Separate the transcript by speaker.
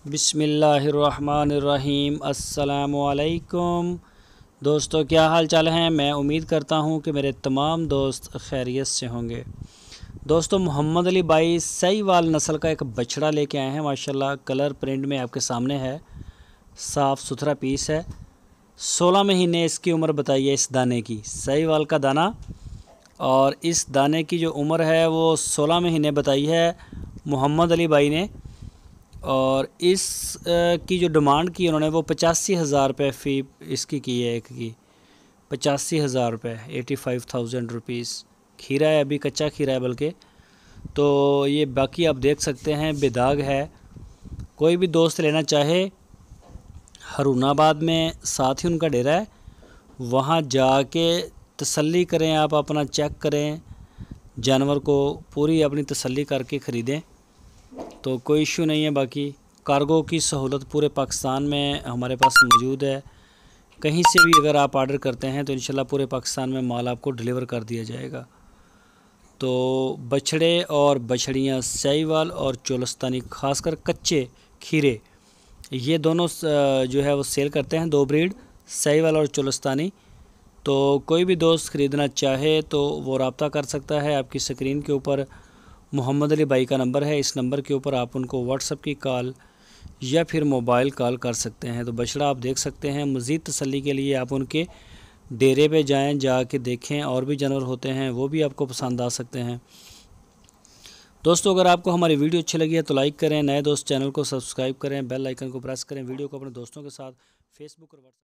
Speaker 1: बिस्मिल्लाहिर्रहमानिर्रहीम। अस्सलामुअलैकुम दोस्तों, क्या हाल चाल हैं। मैं उम्मीद करता हूं कि मेरे तमाम दोस्त खैरियत से होंगे। दोस्तों, मोहम्मद अली भाई सहीवाल नस्ल का एक बछड़ा लेके आए हैं। माशाल्लाह कलर प्रिंट में आपके सामने है, साफ़ सुथरा पीस है। 16 महीने इसकी उम्र बताई है इस दाने की, सहीवाल का दाना। और इस दाने की जो उम्र है वो 16 महीने बताई है मोहम्मद अली भाई ने। और इस की जो डिमांड की उन्होंने वो 85,000 रुपये फ़ी इसकी की है, एक की 85,000 रुपये, 85,000 रुपीज़। खीरा है, अभी कच्चा खीरा है बल्कि। तो ये बाकी आप देख सकते हैं, बेदाग है। कोई भी दोस्त लेना चाहे, हरूनाबाद में साथ ही उनका डेरा है, वहाँ जाके तसल्ली करें, आप अपना चेक करें, जानवर को पूरी अपनी तसल्ली करके ख़रीदें तो कोई इशू नहीं है। बाकी कार्गो की सहूलत पूरे पाकिस्तान में हमारे पास मौजूद है। कहीं से भी अगर आप ऑर्डर करते हैं तो इंशाल्लाह पूरे पाकिस्तान में माल आपको डिलीवर कर दिया जाएगा। तो बछड़े और बछड़ियाँ सहीवाल और चोलस्तानी, खासकर कच्चे खीरे, ये दोनों जो है वो सेल करते हैं, दो ब्रीड, सहीवाल और चोलस्तानी। तो कोई भी दोस्त ख़रीदना चाहे तो वो रब्ता कर सकता है। आपकी स्क्रीन के ऊपर मोहम्मद अली भाई का नंबर है, इस नंबर के ऊपर आप उनको व्हाट्सएप की कॉल या फिर मोबाइल कॉल कर सकते हैं। तो बछड़ा आप देख सकते हैं। मज़ीद तसल्ली के लिए आप उनके डेरे पे जाएं, जाके देखें, और भी जानवर होते हैं वो भी आपको पसंद आ सकते हैं। दोस्तों, अगर आपको हमारी वीडियो अच्छी लगी है तो लाइक करें, नए दोस्त चैनल को सब्सक्राइब करें, बेल आइकन को प्रेस करें, वीडियो को अपने दोस्तों के साथ फेसबुक और व्हाट्सएप